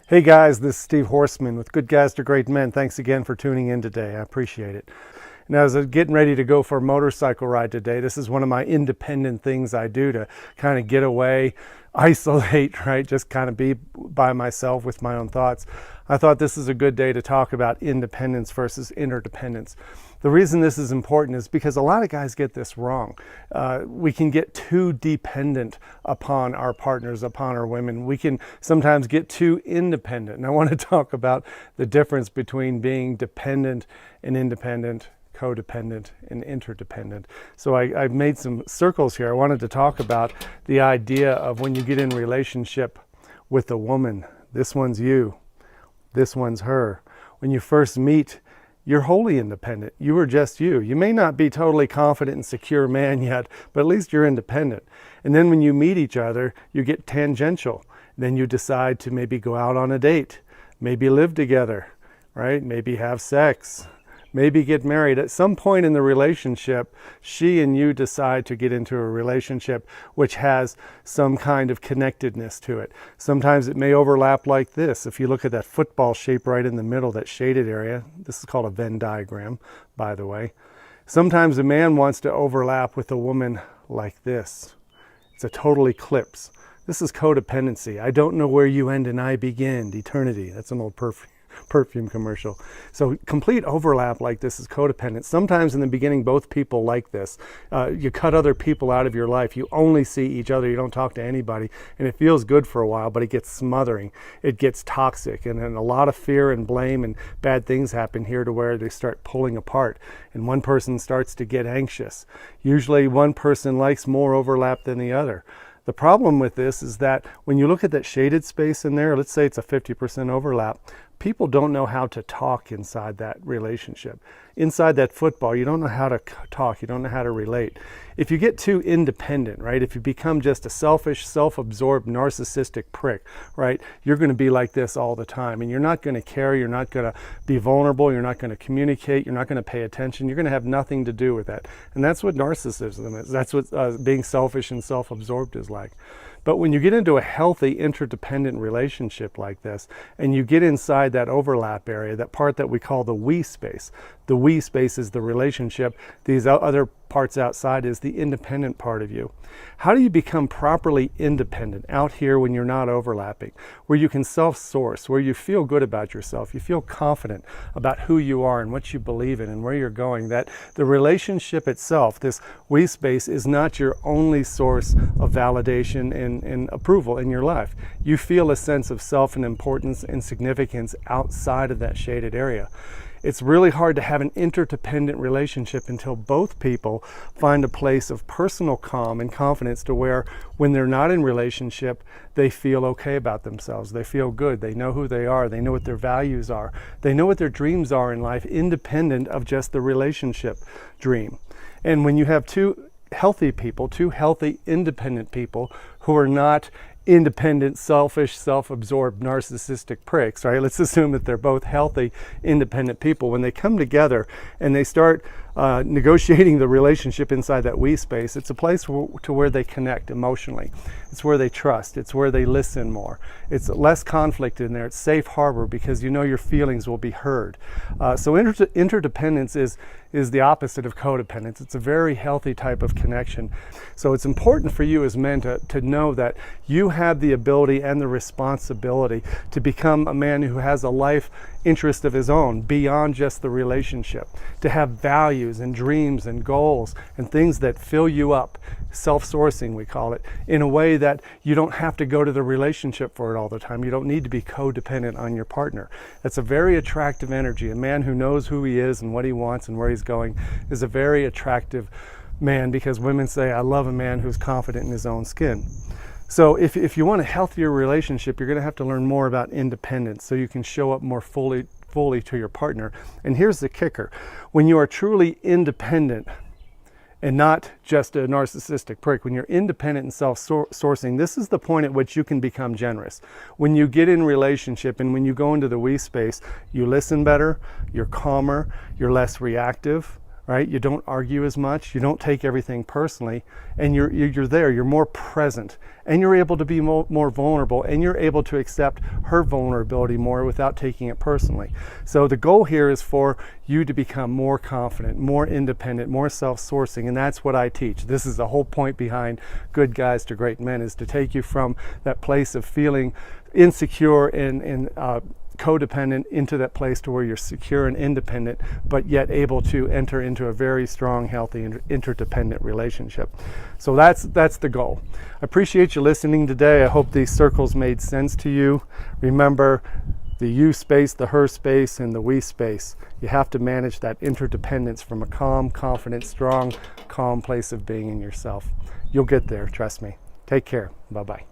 Hey guys, this is Steve Horseman with Good Guys to Great Men. Thanks again for tuning in today. I appreciate it. And as I'm getting ready to go for a motorcycle ride today, this is one of my independent things I do to kind of get away, isolate, right? Just kind of be by myself with my own thoughts. I thought this is a good day to talk about independence versus interdependence. The reason this is important is because a lot of guys get this wrong. We can get too dependent upon our partners, upon our women. We can sometimes get too independent. And I want to talk about the difference between being dependent and independent, codependent and interdependent. So I've made some circles here. I wanted to talk about the idea of when you get in relationship with a woman. This one's you, this one's her. When you first meet, you're wholly independent. You are just you. You may not be totally confident and secure man yet, but at least you're independent. And then when you meet each other, you get tangential. Then you decide to maybe go out on a date, maybe live together, right? Maybe have sex, maybe get married. At some point in the relationship, she and you decide to get into a relationship which has some kind of connectedness to it. Sometimes it may overlap like this. If you look at that football shape right in the middle, that shaded area, this is called a Venn diagram, by the way. Sometimes a man wants to overlap with a woman like this. It's a total eclipse. This is codependency. I don't know where you end and I begin. Eternity. That's an old perfume commercial. So complete overlap like this is codependent. Sometimes in the beginning, both people like this. You cut other people out of your life. You only see each other. You don't talk to anybody. And it feels good for a while, but it gets smothering. It gets toxic. And then a lot of fear and blame and bad things happen here to where they start pulling apart. And one person starts to get anxious. Usually one person likes more overlap than the other. The problem with this is that when you look at that shaded space in there, let's say it's a 50% overlap, people don't know how to talk inside that relationship. Inside that football, you don't know how to talk, you don't know how to relate. If you get too independent, right, if you become just a selfish, self-absorbed, narcissistic prick, right, you're going to be like this all the time. And you're not going to care, you're not going to be vulnerable, you're not going to communicate, you're not going to pay attention, you're going to have nothing to do with that. And that's what narcissism is. That's what being selfish and self-absorbed is like. But when you get into a healthy interdependent relationship like this, and you get inside that overlap area, that part that we call the we space. The we space is the relationship. These other parts outside is the independent part of you. How do you become properly independent out here when you're not overlapping? Where you can self-source, where you feel good about yourself, you feel confident about who you are and what you believe in and where you're going. That the relationship itself, this we space, is not your only source of validation and approval in your life. You feel a sense of self and importance and significance outside of that shaded area. It's really hard to have an interdependent relationship until both people find a place of personal calm and confidence to where when they're not in relationship, they feel okay about themselves. They feel good. They know who they are. They know what their values are. They know what their dreams are in life, independent of just the relationship dream. And when you have two healthy people, two healthy independent people who are not independent, selfish, self-absorbed, narcissistic pricks, right? Let's assume that they're both healthy, independent people. When they come together and they start negotiating the relationship inside that we space, it's a place to where they connect emotionally. It's where they trust. It's where they listen more. It's less conflict in there. It's safe harbor because you know your feelings will be heard. So interdependence is the opposite of codependence. It's a very healthy type of connection. So it's important for you as men to know that you have the ability and the responsibility to become a man who has a life interest of his own beyond just the relationship, to have values and dreams and goals and things that fill you up, self-sourcing we call it, in a way that you don't have to go to the relationship for it all the time. You don't need to be codependent on your partner. That's a very attractive energy. A man who knows who he is and what he wants and where he's going is a very attractive man, because women say, I love a man who's confident in his own skin. So if you want a healthier relationship, you're going to have to learn more about independence so you can show up more fully to your partner. And here's the kicker. When you are truly independent and not just a narcissistic prick, when you're independent and self-sourcing, this is the point at which you can become generous. When you get in relationship and when you go into the we space, you listen better, you're calmer, you're less reactive, right? You don't argue as much, you don't take everything personally, and you're there, you're more present, and you're able to be more vulnerable, and you're able to accept her vulnerability more without taking it personally. So the goal here is for you to become more confident, more independent, more self-sourcing, and that's what I teach. This is the whole point behind Good Guys to Great Men, is to take you from that place of feeling insecure and codependent into that place to where you're secure and independent, but yet able to enter into a very strong, healthy, interdependent relationship. So that's the goal. I appreciate you listening today. I hope these circles made sense to you. Remember, the you space, the her space, and the we space. You have to manage that interdependence from a calm, confident, strong, calm place of being in yourself. You'll get there, trust me. Take care. Bye-bye.